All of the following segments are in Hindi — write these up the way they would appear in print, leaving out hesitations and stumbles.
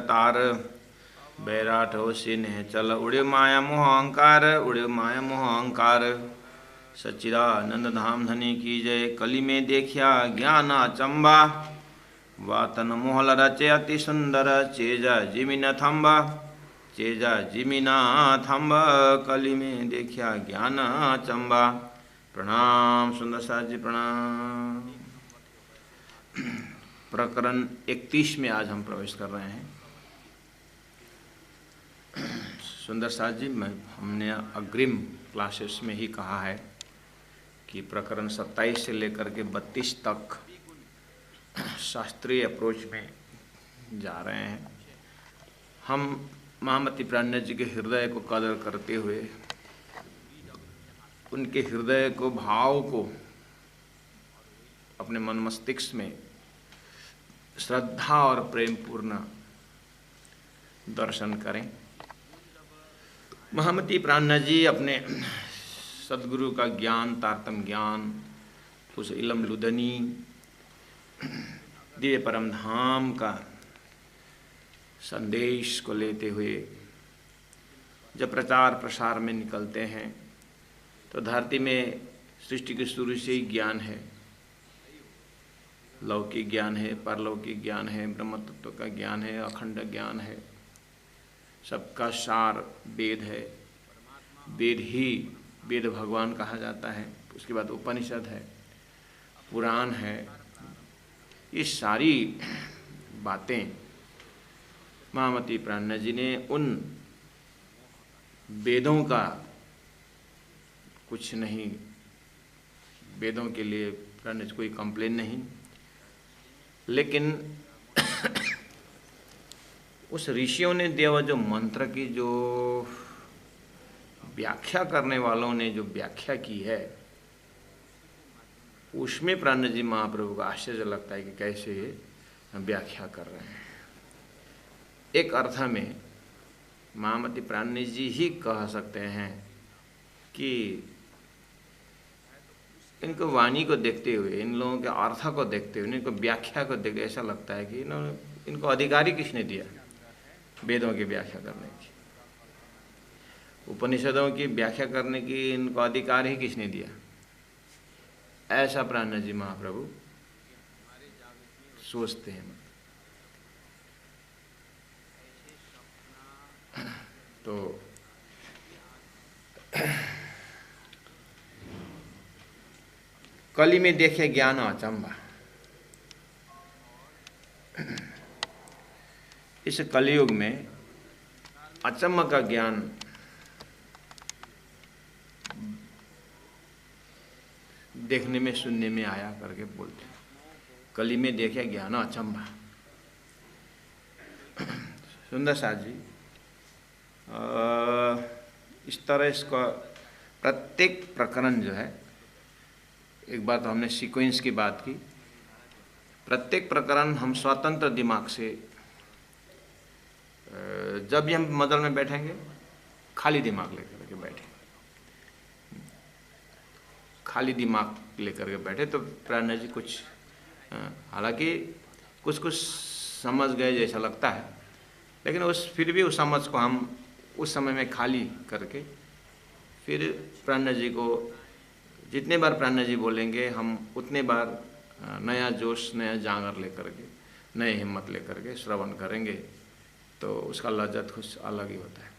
तार, बैराट हो सिन्ह चल उड़े माया मोह अहंकार, उड़े माया मोह अहंकार। सच्चिदानंद धाम धनी की जय। कली में देखिया ज्ञान अचंबा, वातन मोहल रचे अति सुंदर, चेजा जिमिन थम्बा, चेजा जिमिना थम्ब। कली में देखिया ज्ञान अचंबा। प्रणाम सुंदर साथ जी, प्रणाम। प्रकरण 31 में आज हम प्रवेश कर रहे हैं। सुंदर साथ जी, हमने अग्रिम क्लासेस में ही कहा है कि प्रकरण 27 से लेकर के 32 तक शास्त्रीय अप्रोच में जा रहे हैं। हम महामती प्राज्ञ जी के हृदय को कदर करते हुए, उनके हृदय को, भाव को अपने मन मस्तिष्क में श्रद्धा और प्रेम पूर्ण दर्शन करें। महामती प्राज्ञ जी अपने सद्गुरु का ज्ञान, तारतम ज्ञान, उस इलम लुदनी दिव्य परम धाम का संदेश को लेते हुए जब प्रचार प्रसार में निकलते हैं तो धरती में सृष्टि के शुरू से ही ज्ञान है। लौकिक ज्ञान है, परलौकिक ज्ञान है, ब्रह्म तत्व का ज्ञान है, अखंड ज्ञान है। सबका सार वेद है। वेद ही वेद भगवान कहा जाता है। उसके बाद उपनिषद है, पुराण है। ये सारी बातें महामती प्राज्ञ जी ने उन वेदों का कुछ नहीं, वेदों के लिए प्राज्ञ जी कोई कंप्लेन नहीं, लेकिन उस ऋषियों ने दिया जो मंत्र की जो व्याख्या करने वालों ने जो व्याख्या की है, उसमें प्राज्ञ जी महाप्रभु का आश्चर्य लगता है कि कैसे व्याख्या कर रहे हैं। एक अर्थ में महामती प्राज्ञ जी ही कह सकते हैं कि इनको वाणी को देखते हुए, इन लोगों के अर्थ को देखते हुए, इनको व्याख्या को देखते ऐसा लगता है कि इनको अधिकारी किसने दिया वेदों की व्याख्या करने की, उपनिषदों की व्याख्या करने की इनको अधिकार ही किसने दिया। ऐसा प्राज्ञ जी महाप्रभु सोचते हैं। तो कली में देखे ज्ञान अचंबा। इस कलयुग में अचंबा का ज्ञान देखने में, सुनने में आया करके बोलते हैं। कली में देखे ज्ञान अचंबा। सुंदर साथ जी, इस तरह इसका प्रत्येक प्रकरण जो है, एक बात तो हमने सीक्वेंस की बात की, प्रत्येक प्रकरण हम स्वतंत्र दिमाग से, जब भी हम मदल में बैठेंगे खाली दिमाग लेकर के बैठे, खाली दिमाग लेकर के बैठे तो प्राज्ञ जी कुछ, हालांकि कुछ कुछ समझ गए जैसा लगता है, लेकिन फिर भी उस समझ को हम उस समय में खाली करके फिर प्राज्ञ जी को जितने बार प्राज्ञ जी बोलेंगे हम उतने बार नया जोश, नया जांगर लेकर के, नए हिम्मत लेकर के श्रवण करेंगे तो उसका लज्जत कुछ अलग ही होता है।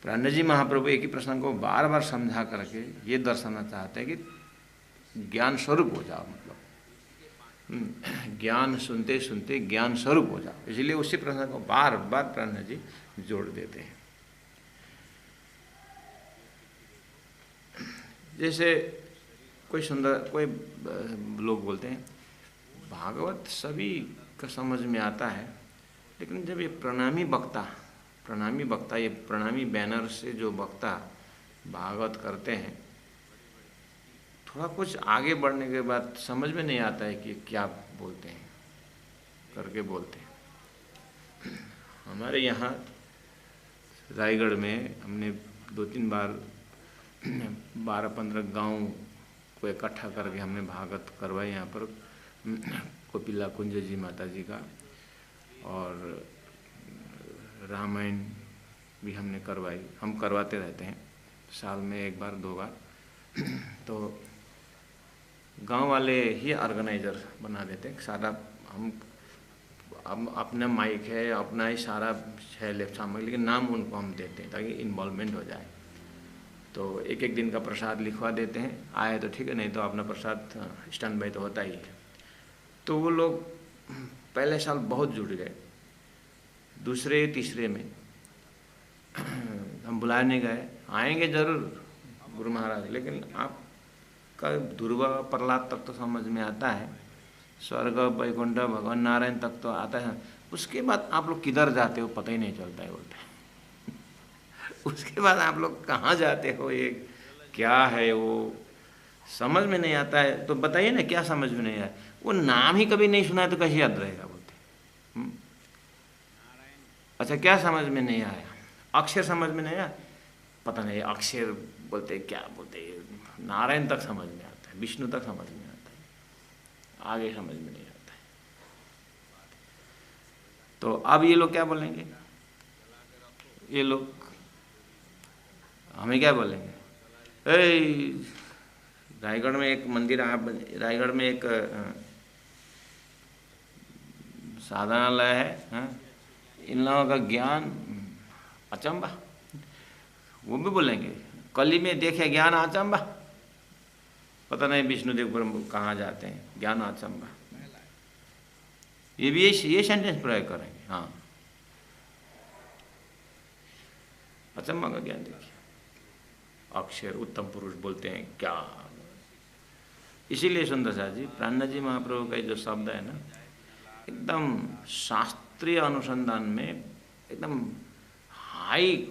प्राज्ञ जी महाप्रभु एक ही प्रसंग को बार बार समझा करके ये दर्शाना चाहते हैं कि ज्ञान स्वरूप हो जाओ, मतलब ज्ञान सुनते सुनते ज्ञान स्वरूप हो जाओ। इसलिए उसी प्रसंग को बार बार प्राज्ञ जी जोड़ देते हैं। जैसे कोई लोग बोलते हैं भागवत सभी का समझ में आता है, लेकिन जब ये प्रणामी वक्ता, ये प्रणामी बैनर से जो वक्ता भागवत करते हैं, थोड़ा कुछ आगे बढ़ने के बाद समझ में नहीं आता है कि क्या बोलते हैं करके बोलते हैं। हमारे यहाँ रायगढ़ में हमने 2-3 बार 12-15 गांव को इकट्ठा करके हमने भागवत करवाई। यहाँ पर कोपिला कुंज जी माता जी का, और रामायण भी हमने करवाई, हम करवाते रहते हैं साल में 1 बार 2 बार। तो गांव वाले ही ऑर्गेनाइजर बना देते हैं सारा। हम अपना माइक है, अपना ही सारा है लेफ्ट सामग्री, लेकिन नाम उनको हम देते हैं ताकि इन्वॉल्वमेंट हो जाए। तो एक एक दिन का प्रसाद लिखवा देते हैं, आए तो ठीक है, नहीं तो अपना प्रसाद स्टैंड बाई तो होता ही है। तो वो लोग पहले साल बहुत जुट गए, दूसरे तीसरे में हम बुलाने गए, आएंगे जरूर गुरु महाराज, लेकिन आपका ध्रुव प्रहलाद तक तो समझ में आता है, स्वर्ग वैकुंठ भगवान नारायण तक तो आता है, उसके बाद आप लोग किधर जाते हो पता ही नहीं चलता है बोलते। उसके बाद आप लोग कहाँ जाते हो, ये क्या है, वो समझ में नहीं आता है। तो बताइए ना क्या समझ में नहीं आया, वो नाम ही कभी नहीं सुना है तो कैसे याद रहेगा बोलते। अच्छा क्या समझ में नहीं आया, अक्षर समझ में नहीं आया, पता नहीं अक्षर बोलते क्या बोलते, नारायण तक समझ में आता है, विष्णु तक समझ में आता है, आगे समझ में नहीं आता है। तो अब ये लोग क्या बोलेंगे, ये लोग हमें क्या बोलेंगे, रायगढ़ में एक मंदिर, आप रायगढ़ में एक साधनालय है, इन लोगों का ज्ञान अचंबा, वो भी बोलेंगे कली में देखे ज्ञान अचंबा, पता नहीं विष्णुदेव ब्रह्म कहाँ जाते हैं, ज्ञान अचंबा, ये भी ये सेंटेंस प्रयोग करेंगे। हाँ, अचंबा का ज्ञान देखिए, अक्षर उत्तम पुरुष बोलते हैं क्या। इसीलिए सुंदर सा जी प्राणनाथ जी महाप्रभु का जो शब्द है ना, एकदम शास्त्रीय अनुसंधान में एकदम हाई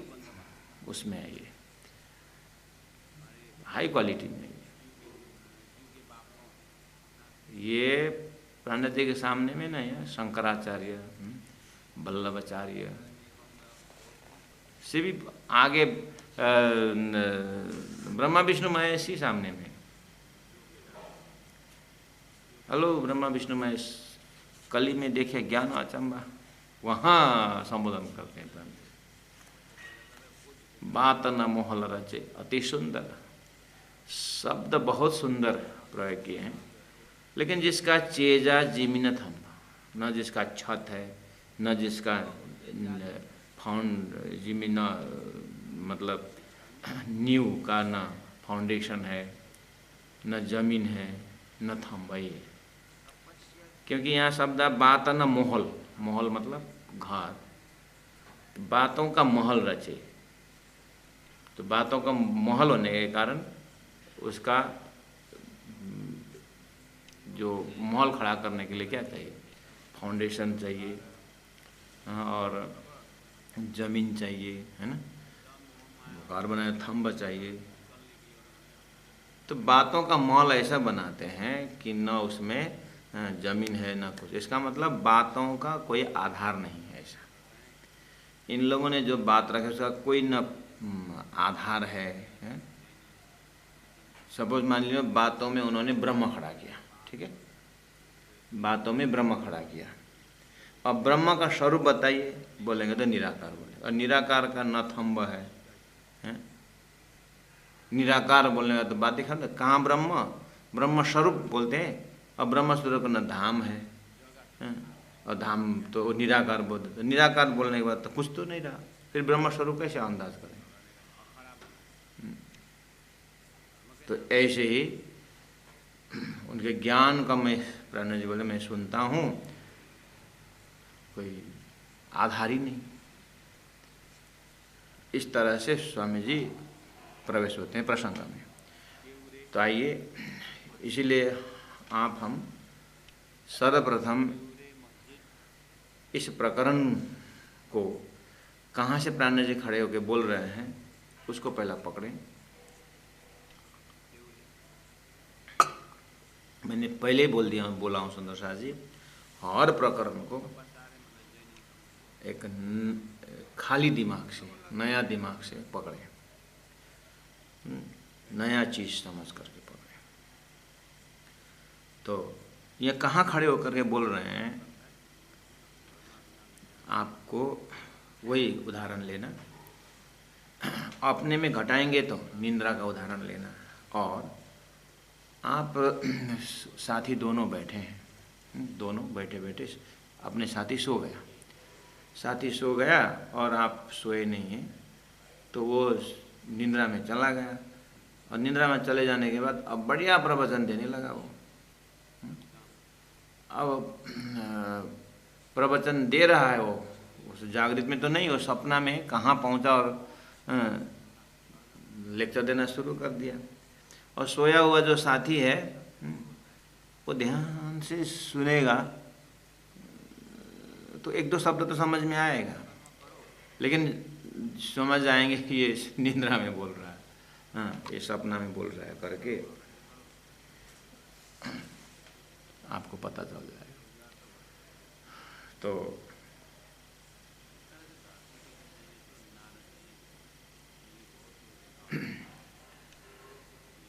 उसमें है, ये हाई क्वालिटी में ये प्राणनाथ जी के सामने में ना, या शंकराचार्य वल्लभाचार्य से भी आगे ब्रह्मा विष्णु महेश ही सामने में, हेलो ब्रह्मा विष्णु महेश कली में देखे ज्ञान अचंबा, वहाँ संबोधन करते हैं। बात न मोहल रचे अति सुंदर, शब्द बहुत सुंदर प्रयोग किए हैं, लेकिन जिसका चेजा जिमिन थम, न जिसका छत है, न जिसका फाउंड जिमिन मतलब नींव का न फाउंडेशन है, न जमीन है, न थम, वही है। क्योंकि यहाँ शब्द बात न मोहल, मोहल मतलब घर, बातों का महल रचे, तो बातों का महल होने के कारण उसका जो महल खड़ा करने के लिए क्या चाहिए, फाउंडेशन चाहिए, और जमीन चाहिए, है ना, घर बनाए थंब चाहिए। तो बातों का महल ऐसा बनाते हैं कि न उसमें जमीन है न कुछ, इसका मतलब बातों का कोई आधार नहीं है। ऐसा इन लोगों ने जो बात रखे उसका कोई न आधार है। सपोज मान लीजिए बातों में उन्होंने ब्रह्म खड़ा किया, ठीक है, बातों में ब्रह्म खड़ा किया, अब ब्रह्म का स्वरूप बताइए, बोलेंगे तो निराकार बोलेंगे, और निराकार का न थंब है, निराकार बोलने का तो बात दिखा ना, कहाँ ब्रह्म, ब्रह्म स्वरूप बोलते हैं, और ब्रह्म स्वरूप का न धाम है, और धाम तो निराकार बोलते, तो निराकार बोलने के बाद तो कुछ तो नहीं रहा, फिर ब्रह्म स्वरूप कैसे अंदाज करें। तो ऐसे ही उनके ज्ञान का मैं प्राणनाथ जी बोले मैं सुनता हूँ, कोई आधार ही नहीं। इस तरह से स्वामी जी प्रवेश होते हैं प्रसंग में। तो आइए, इसीलिए हम सर्वप्रथम इस प्रकरण को कहाँ से प्राणनाथ जी खड़े होकर बोल रहे हैं उसको पहला पकड़ें। मैंने पहले ही बोला हूँ सुंदर शाह जी, हर प्रकरण को एक खाली दिमाग से, नया दिमाग से पकड़े, नया चीज समझ करके पकड़े। तो ये कहाँ खड़े होकर के बोल रहे हैं, आपको वही उदाहरण लेना, अपने में घटाएंगे तो निंद्रा का उदाहरण लेना। और आप साथी दोनों बैठे हैं, दोनों बैठे बैठे अपने साथी सो गया, साथी सो गया और आप सोए नहीं हैं, तो वो निंद्रा में चला गया, और निंद्रा में चले जाने के बाद अब बढ़िया प्रवचन देने लगा वो। अब प्रवचन दे रहा है वो, उस जागृत में तो नहीं, वो सपना में कहाँ पहुँचा और लेक्चर देना शुरू कर दिया। और सोया हुआ जो साथी है वो ध्यान से सुनेगा तो एक दो शब्द तो समझ में आएगा, लेकिन समझ आएंगे कि ये निंद्रा में बोल रहा है, हाँ ये सपना में बोल रहा है करके आपको पता चल जाएगा। तो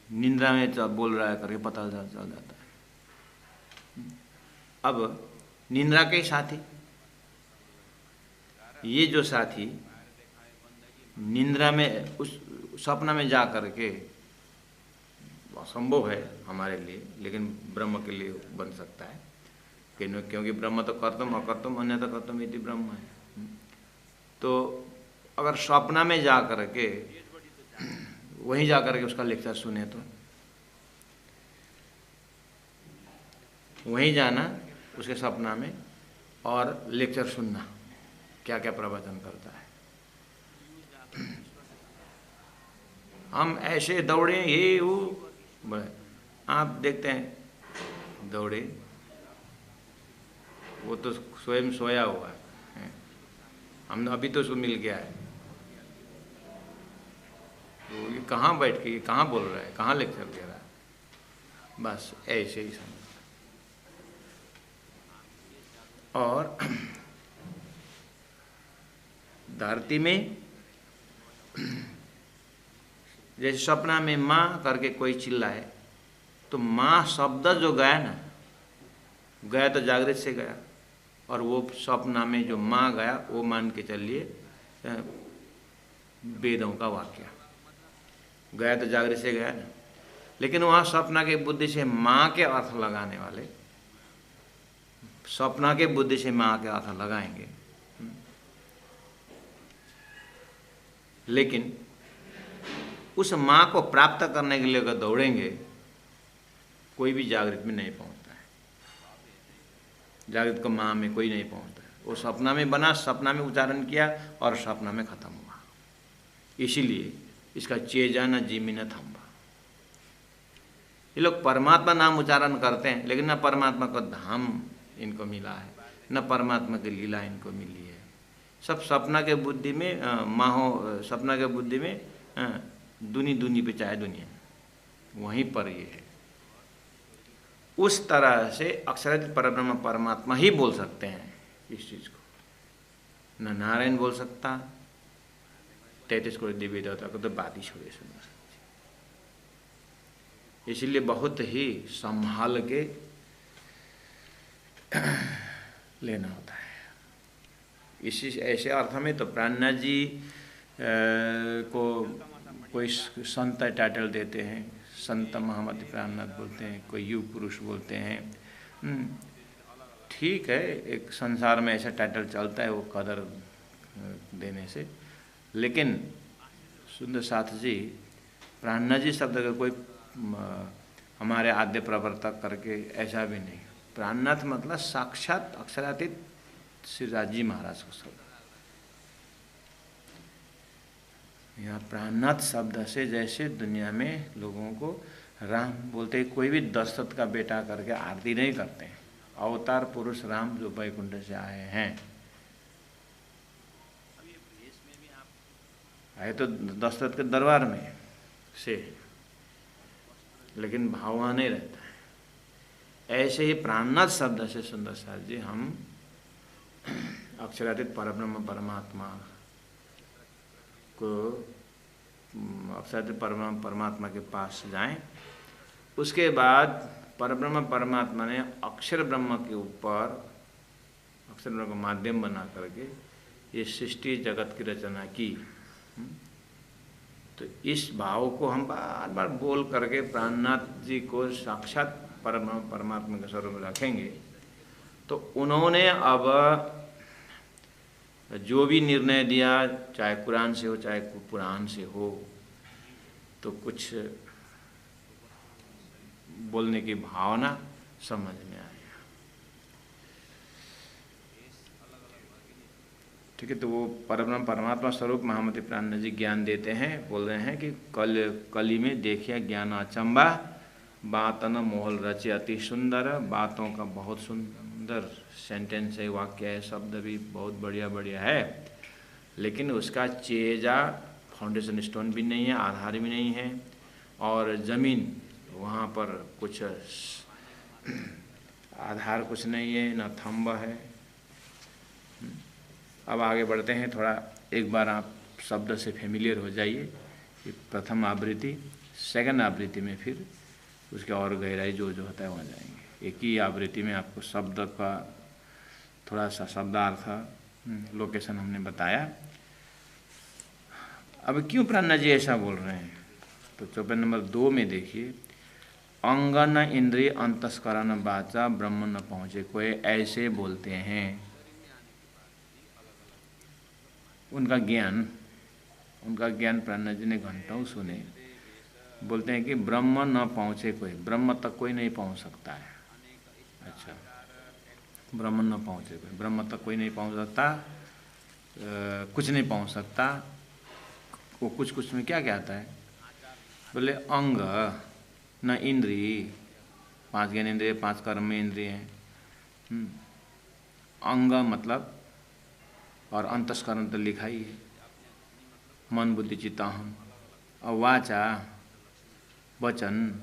निंद्रा में बोल रहा है करके पता चल जाता है। अब निंद्रा के साथी, ये जो साथी निंद्रा में उस सपना में जा करके, असंभव है हमारे लिए लेकिन ब्रह्म के लिए बन सकता है, क्योंकि ब्रह्म तो कर्तम अकर्तम अन्यथा कर्तम यदि ब्रह्म है। तो अगर सपना में जा करके वहीं जा करके उसका लेक्चर सुने तो वहीं जाना उसके सपना में और लेक्चर सुनना क्या क्या प्रवचन करता है। हम ऐसे दौड़े ये वो बड़े, आप देखते हैं दौड़े, वो तो स्वयं सोया हुआ है, हम अभी तो उसको मिल गया है, तो ये कहाँ बैठ के, ये कहाँ बोल रहा है, कहाँ लेक्चर दे रहा है, बस ऐसे ही समझ। और धरती में जैसे सपना में माँ करके कोई चिल्लाए तो माँ शब्द जो गया ना, गया तो जागृत से गया, और वो सपना में जो माँ गया वो मान के चलिए वेदों का वाक्य गया तो जागृत से गया ना। लेकिन वहाँ सपना के बुद्धि से माँ के अर्थ लगाने वाले, सपना के बुद्धि से माँ के अर्थ लगाएंगे, लेकिन उस माँ को प्राप्त करने के लिए अगर दौड़ेंगे कोई भी जागृत में नहीं पहुंचता है, जागृत को माँ में कोई नहीं पहुंचता है। वो सपना में बना, सपना में उच्चारण किया और सपना में खत्म हुआ। इसीलिए इसका चेजा न जीमी न थम्बा। ये लोग परमात्मा नाम उच्चारण करते हैं लेकिन न परमात्मा का धाम इनको मिला है, न परमात्मा की लीला इनको मिली है। सब सपना के बुद्धि में माहो, सपना के बुद्धि में दुनी दुनी पे चाहे दुनिया, वहीं पर ये है। उस तरह से अक्षरातीत परब्रह्म परमात्मा ही बोल सकते हैं इस चीज़ को, न नारायण बोल सकता, 33 करोड़ दिव्य देवता को तो बात ही छोड़े सुन सकते। इसलिए बहुत ही संभाल के लेना होता है। इसी ऐसे अर्थ में तो प्राणनाथ जी को कोई संत टाइटल देते हैं, संत मोहम्मद प्राणनाथ बोलते हैं, कोई युग पुरुष बोलते हैं। ठीक है, एक संसार में ऐसा टाइटल चलता है वो कदर देने से, लेकिन सुंदर साथ जी प्राणनाथ जी शब्द का कोई हमारे आद्य प्रवर्तक करके ऐसा भी नहीं। प्राणनाथ मतलब साक्षात अक्षरातीत श्री राजी महाराज को शब्द। यहाँ प्राणनाथ शब्द से जैसे दुनिया में लोगों को राम बोलते, कोई भी दशरथ का बेटा करके आरती नहीं करते हैं। अवतार पुरुष राम जो वैकुंठ से आए हैं, आए तो दशरथ के दरबार में से, लेकिन भाव वहाँ नहीं रहता है। ऐसे ही प्राणनाथ शब्द से सुंदर साथ जी हम अक्षरातीत परब्रह्म परमात्मा को, अक्षरातीत परब्रह्म परमात्मा के पास जाएं। उसके बाद परब्रह्म परमात्मा ने अक्षर ब्रह्म के ऊपर, अक्षरों का माध्यम बना करके ये सृष्टि जगत की रचना की। तो इस भाव को हम बार बार बोल करके प्राणनाथ जी को साक्षात परमात्मा के स्वरूप में रखेंगे तो उन्होंने अब जो भी निर्णय दिया, चाहे कुरान से हो चाहे पुराण से हो, तो कुछ बोलने की भावना समझ में आया। ठीक है, तो वो परमात्मा स्वरूप महामती प्राणनाथ जी ज्ञान देते हैं। बोल रहे हैं कि कली में देखिए ज्ञान अचंबा, बातन मोहल रचे अति सुंदर। बातों का बहुत सुंदर सेंटेंस है, वाक्य है, शब्द भी बहुत बढ़िया बढ़िया है, लेकिन उसका चेजा फाउंडेशन स्टोन भी नहीं है, आधार भी नहीं है, और ज़मीन वहाँ पर कुछ आधार कुछ नहीं है, न थंब है। अब आगे बढ़ते हैं, थोड़ा एक बार आप शब्द से फेमिलियर हो जाइए कि प्रथम आवृत्ति, सेकंड आवृत्ति में फिर उसके और गहराई जो जो होता है वहाँ जाएंगे। एक ही आवृत्ति में आपको शब्द का थोड़ा सा शब्दार्थ लोकेशन हमने बताया। अब क्यों प्राणनाथ जी ऐसा बोल रहे हैं, तो चौपाई नंबर 2 में देखिए, अंग न इंद्रिय अंतस्करण वाचा ब्रह्म न पहुँचे कोई, ऐसे बोलते हैं। उनका ज्ञान प्राणनाथ जी ने घंटों सुने। बोलते हैं कि ब्रह्म न पहुँचे कोई, ब्रह्म तक कोई नहीं पहुँच सकता है। अच्छा, ब्रह्म न पहुँचे कोई, ब्रह्म तक कोई नहीं पहुँच सकता, कुछ नहीं पहुँच सकता। वो कुछ में क्या आता है, बोले अंग न इंद्रिय, 5 ज्ञानेंद्रिय 5 कर्म इंद्रिय हैं। अंग मतलब, और अंतस्करण तो लिखा ही है, मन बुद्धि चित्त अहम। और वाचा वचन,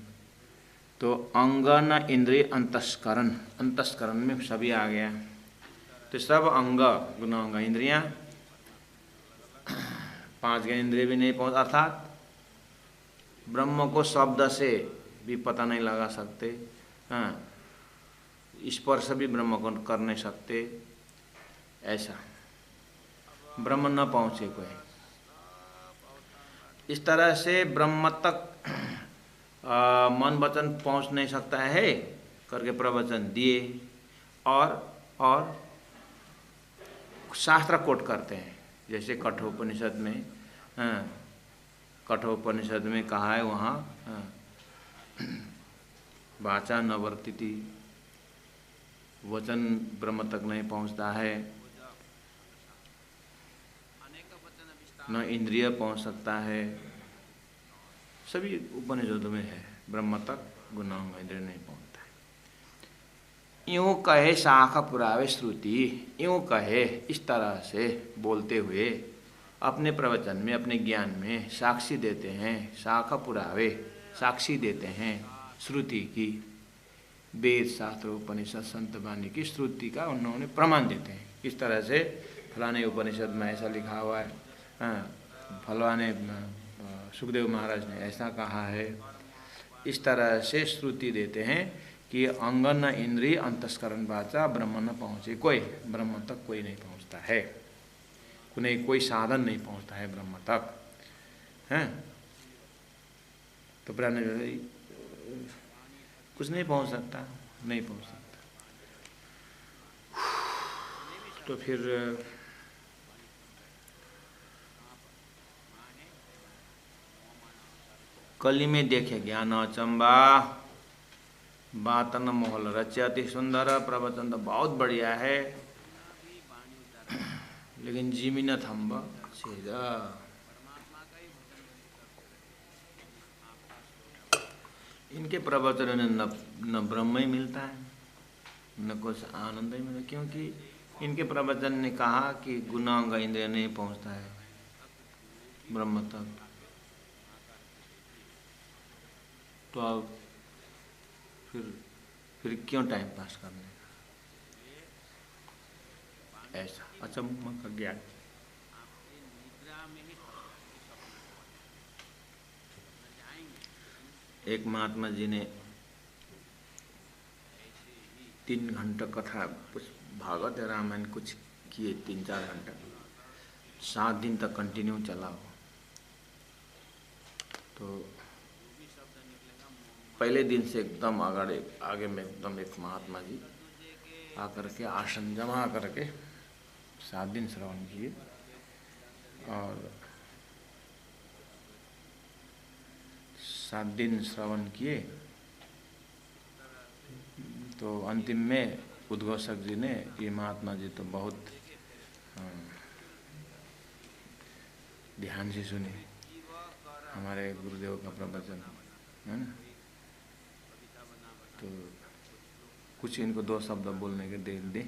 तो अंग न इंद्रिय अंतस्करण, अंतस्करण में सभी आ गया। तो सब अंग गुना अंग इंद्रियां, 5 ज्ञानेंद्रिय भी नहीं पहुँच, अर्थात ब्रह्म को शब्द से भी पता नहीं लगा सकते। हाँ, स्पर्श भी ब्रह्म को कर नहीं सकते। ऐसा ब्रह्म न पहुँचे कोई, इस तरह से ब्रह्म तक मन वचन पहुँच नहीं सकता है करके प्रवचन दिए। और शास्त्र कोट करते हैं, जैसे कठोपनिषद में, कठोपनिषद में कहा है वहाँ, वाचा न वर्तिति, वचन ब्रह्म तक नहीं पहुँचता है, न इंद्रिय पहुँच सकता है। सभी उपनिषदों में है, ब्रह्म तक गुणांग इंद्रिय नहीं पहुँचता है। यूँ कहे शाखा पुरावे श्रुति, यूँ कहे इस तरह से बोलते हुए अपने प्रवचन में, अपने ज्ञान में साक्षी देते हैं, शाखा पुरावे साक्षी देते हैं श्रुति की, वेद शास्त्र उपनिषद संत वाणी की श्रुति का उन्होंने प्रमाण देते हैं। इस तरह से फलाने उपनिषद में ऐसा लिखा हुआ है, फलाने सुखदेव महाराज ने ऐसा कहा है। इस तरह से श्रुति देते हैं कि अंग न इंद्रिय अंतस्करण वाचा ब्रह्म न पहुँचे कोई, ब्रह्म तक कोई नहीं पहुँचता है, कोई साधन नहीं पहुँचता है ब्रह्म तक, हैं। तो प्राण कुछ नहीं पहुँच सकता, नहीं पहुँच सकता। तो फिर कली में देखे ज्ञान अचंबा, बातन मोहल रचे अति सुंदर। प्रवचन तो बहुत बढ़िया है, लेकिन जिमी न थम्ब छेदा। इनके प्रवचन में न ब्रह्म ही मिलता है, न कुछ आनंद ही मिलता, क्योंकि इनके प्रवचन ने कहा कि गुणांग इंद्रिय नहीं पहुँचता है ब्रह्म तक। तो अब फिर क्यों टाइम पास करने का, ऐसा अचंबा का ज्ञान। एक महात्मा जी ने 3 घंटा कथा भागवत या रामायण कुछ किए 3-4 घंटा, 7 दिन तक कंटिन्यू चला हो। तो पहले दिन से एकदम आगे में एकदम एक महात्मा जी आकर के आसन जमा करके 7 दिन श्रवण किए, और 7 दिन श्रवण किए तो अंतिम में उद्घोषक जी ने, ये महात्मा जी तो बहुत ध्यान से सुने हमारे गुरुदेव का प्रवचन, है ना, तो कुछ इनको 2 शब्द बोलने के दे।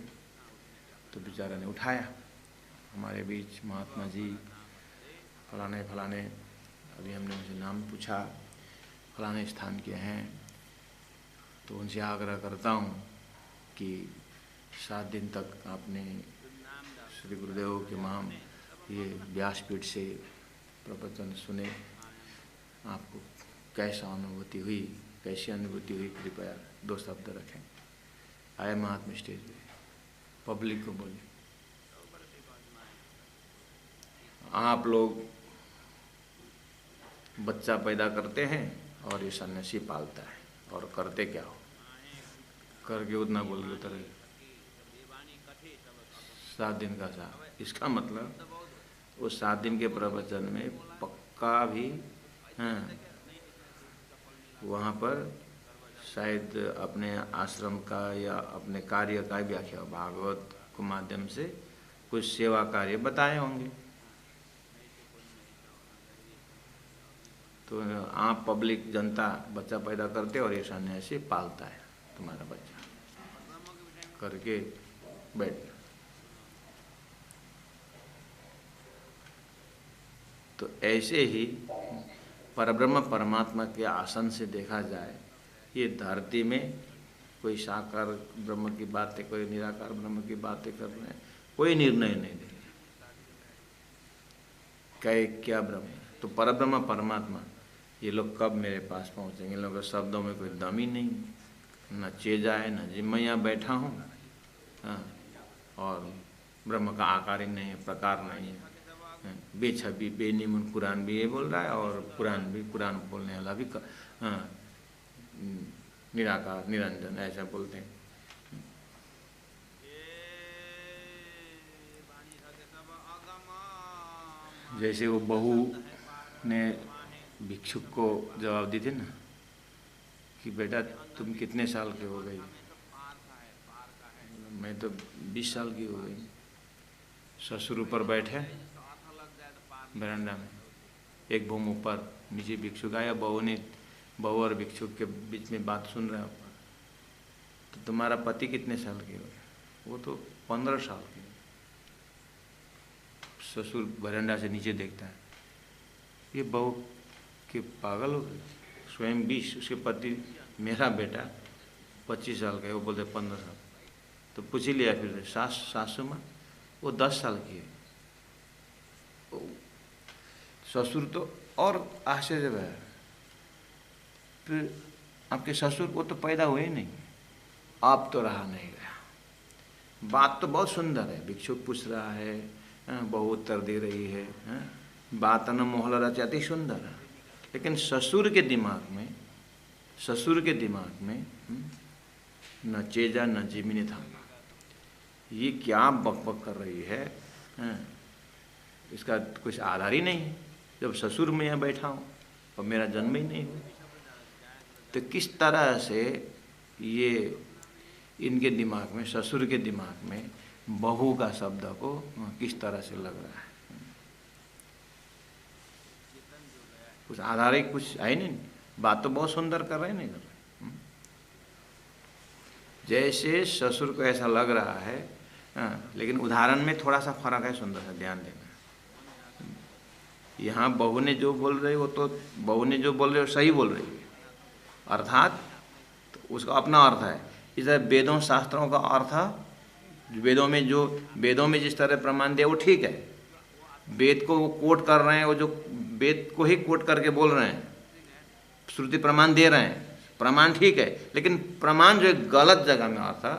तो बेचारा ने उठाया हमारे बीच, महात्मा जी फलाने फलाने, अभी हमने उनसे नाम पूछा, फलाने स्थान के हैं, तो उनसे आग्रह करता हूँ कि 7 दिन तक आपने श्री गुरुदेव के महाम ये व्यासपीठ से प्रवचन सुने, आपको कैसा अनुभूति हुई, कैसी अनुभूति हुई, कृपया 2 शब्द रखें। आए महात्मा स्टेज पे, पब्लिक को बोले, आप लोग बच्चा पैदा करते हैं और ये सन्यासी पालता है, और करते क्या हो, करके उतना बोल के उतर 7 दिन का साथ। इसका मतलब वो 7 दिन के प्रवचन में पक्का भी, हाँ, वहाँ पर शायद अपने आश्रम का या अपने कार्य का व्याख्या भागवत के माध्यम से कुछ सेवा कार्य बताए होंगे। तो आप पब्लिक जनता बच्चा पैदा करते और ये सन्यासी पालता है तुम्हारा बच्चा, करके बैठ। तो ऐसे ही परब्रह्म परमात्मा के आसन से देखा जाए, ये धरती में कोई साकार ब्रह्म की बातें, कोई निराकार ब्रह्म की बातें कर रहे हैं, कोई निर्णय नहीं देंगे क्या ब्रह्म है। तो परब्रह्म परमात्मा ये लोग कब मेरे पास पहुँचेंगे? इन लोगों के शब्दों में कोई दम ही नहीं, न चेजा है, न जी मैं यहाँ बैठा हूँ, हाँ, और ब्रह्म का आकार ही नहीं है, प्रकार नहीं है, बेछबी बेनिमुन कुरान भी ये बोल रहा है, और कुरान बोलने वाला भी हाँ, निराकार निरंजन ऐसा बोलते हैं। जैसे वो बहू ने भिक्षुक को जवाब दी थी ना कि बेटा तुम कितने साल के हो गई? मैं तो 20 साल की हो गई। ससुर ऊपर बैठे बरामदा में, एक बहू ऊपर, नीचे भिक्षुक आया, बहू और भिक्षुक के बीच में बात सुन रहा है। तो तुम्हारा पति कितने साल के हो गए? वो तो 15 साल के। ससुर बरामदा से नीचे देखता है, ये बहू के पागल हो गए, स्वयं 20, उसके पति मेरा बेटा 25 साल का है, वो बोलते 15 साल। तो पूछ ही लिया फिर सासू माँ, वो 10 साल की है। ससुर तो और आश्चर्य है, फिर आपके ससुर वो तो पैदा हुए ही नहीं, आप तो रहा नहीं गया। बात तो बहुत सुंदर है, भिक्षुक पूछ रहा है, बहू उत्तर दे रही है, बात न मोहल रचाती सुंदर है, लेकिन ससुर के दिमाग में न चेजा न जिमिनी था, ये क्या बकबक कर रही है, इसका कुछ आधार ही नहीं है। जब ससुर में यहाँ बैठा हूँ और मेरा जन्म ही नहीं हुआ, तो किस तरह से ये इनके दिमाग में, ससुर के दिमाग में बहू का शब्द को किस तरह से लग रहा है? कुछ आधार ही कुछ है नहीं। बात तो बहुत सुंदर कर रहे, नहीं कर रहे। जैसे ससुर को ऐसा लग रहा है, लेकिन उदाहरण में थोड़ा सा फर्क है, सुंदर है, ध्यान देना। यहाँ बहू ने जो बोल रही, वो तो बहू ने जो बोल रही है सही बोल रही है, अर्थात तो उसका अपना अर्थ है। इधर वेदों शास्त्रों का अर्थ, वेदों में जिस तरह प्रमाण दिया वो ठीक है, वेद को वो कोट कर रहे हैं, वो जो वेद को ही कोट करके बोल रहे हैं, श्रुति प्रमाण दे रहे हैं, प्रमाण ठीक है, लेकिन प्रमाण जो एक गलत जगह में आता,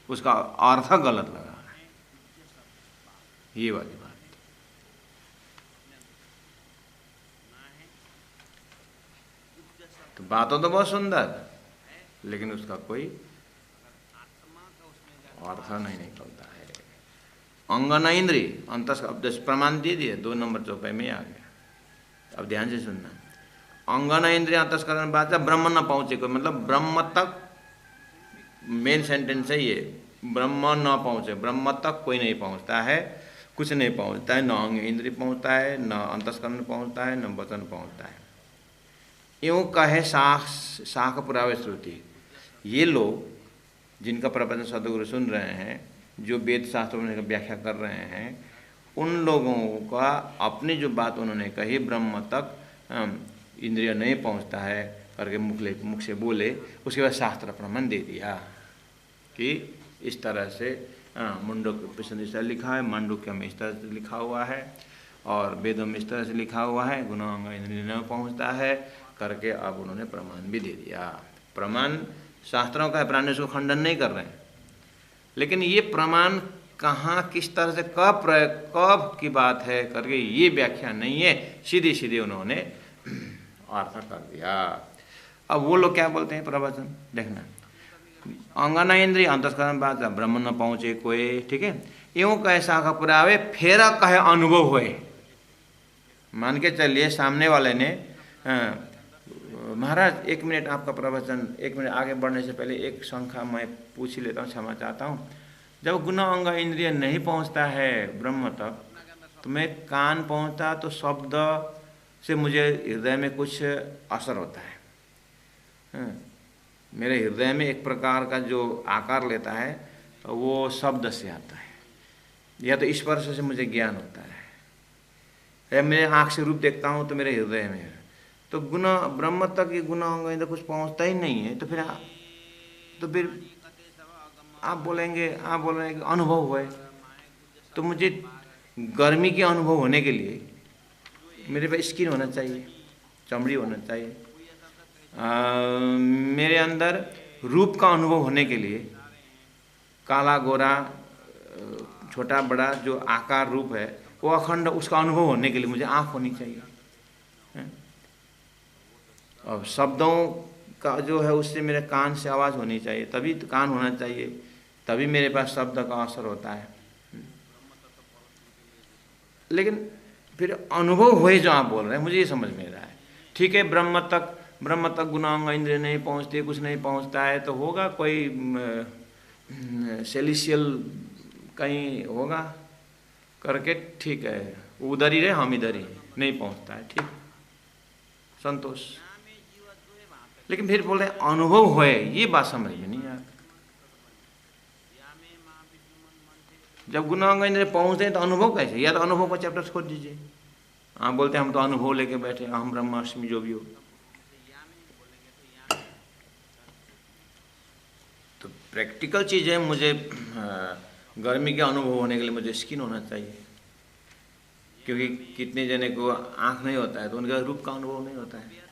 उसका अर्थ गलत लगा है, ये वाली बात। तो बातों तो बहुत सुंदर, लेकिन उसका कोई अर्थ नहीं निकलता है। अंगना इंद्री अंतस, अब 10 प्रमाण दे दिए, 2 नंबर चौपाई में आ गया। अब ध्यान से सुनना, अंगना इंद्रिय अंतस्करण वाचा ब्रह्म न पहुंचे कोई, मतलब ब्रह्म तक, मेन सेंटेंस है ये, ब्रह्म न पहुंचे, ब्रह्म तक कोई नहीं पहुंचता है, कुछ नहीं पहुंचता है, न अंग इंद्रिय पहुंचता है, न अंतस्करण पहुंचता है, न वचन पहुंचता है। यूँ कहे शाख पुरावे श्रुति। ये लोग जिनका प्रवचन सदगुरु सुन रहे हैं, जो वेद शास्त्रों में व्याख्या कर रहे हैं, उन लोगों का अपनी जो बात उन्होंने कही ब्रह्म तक इंद्रिय नहीं पहुंचता है करके मुख से बोले, उसके बाद शास्त्र प्रमाण दे दिया कि इस तरह से मुंडक इस तरह लिखा है, मांडुक्य में इस तरह से लिखा हुआ है, और वेदों में इस तरह से लिखा हुआ है, गुणांग इंद्रिय नहीं पहुंचता है करके अब उन्होंने प्रमाण भी दे दिया। प्रमाण शास्त्रों का है, प्राणी उसको खंडन नहीं कर रहे हैं, लेकिन ये प्रमाण कहाँ किस तरह से कब की बात है करके ये व्याख्या नहीं है, सीधे सीधे उन्होंने अर्थ कर दिया। अब वो लोग क्या बोलते हैं प्रवचन देखना, अंगना इंद्रिय अंतस्करण बात ब्रह्म न पहुँचे कोई, ठीक है, यूँ कहे शाखा पुरावे फेर कहे अनुभव हुए। मान के चलिए सामने वाले ने महाराज 1 मिनट आपका प्रवचन, 1 मिनट आगे बढ़ने से पहले एक शंका मैं पूछ ही लेता हूँ, क्षमा चाहता हूँ। जब गुण अंग इंद्रिय नहीं पहुँचता है ब्रह्म तक, तो मैं कान पहुँचता तो शब्द से मुझे हृदय में कुछ असर होता है। मेरे हृदय में एक प्रकार का जो आकार लेता है वो शब्द से आता है, या तो स्पर्श से मुझे ज्ञान होता है, या मेरे आँख से रूप देखता हूँ तो मेरे हृदय में है। तो गुण ब्रह्म तक ये गुण अंग इंद्रिय कुछ पहुँचता ही नहीं है, तो फिर आप बोलेंगे अनुभव हुए। तो मुझे गर्मी के अनुभव होने के लिए मेरे पास स्किन होना चाहिए, चमड़ी होना चाहिए। मेरे अंदर रूप का अनुभव होने के लिए काला गोरा छोटा बड़ा जो आकार रूप है वो अखंड, उसका अनुभव होने के लिए मुझे आँख होनी चाहिए। और शब्दों का जो है उससे मेरे कान से आवाज़ होनी चाहिए, तभी तो कान होना चाहिए, तभी मेरे पास शब्द का असर होता है। लेकिन फिर अनुभव हुए जो आप बोल रहे हैं मुझे ये समझ में रहा है, ठीक है, ब्रह्म तक गुणांग इंद्रिय नहीं पहुँचते, कुछ नहीं पहुँचता है, तो होगा कोई सेलिशियल कहीं होगा करके, ठीक है, उधर ही रहे हम इधर ही, नहीं पहुँचता है, ठीक, संतोष। लेकिन फिर बोल रहे अनुभव हुए, ये बात समझ में नहीं आता। जब गुणांग इंद्रिय पहुँचते हैं तो अनुभव कैसे, या तो अनुभव का चैप्टर छोड़ दीजिए। आप बोलते हैं हम तो अनुभव लेके बैठे, हम ब्रह्माष्टमी जो भी हो। तो प्रैक्टिकल चीज़ है, मुझे गर्मी के अनुभव होने के लिए मुझे स्किन होना चाहिए, क्योंकि कितने जने को आँख नहीं होता है तो उनका रूप का अनुभव नहीं होता है।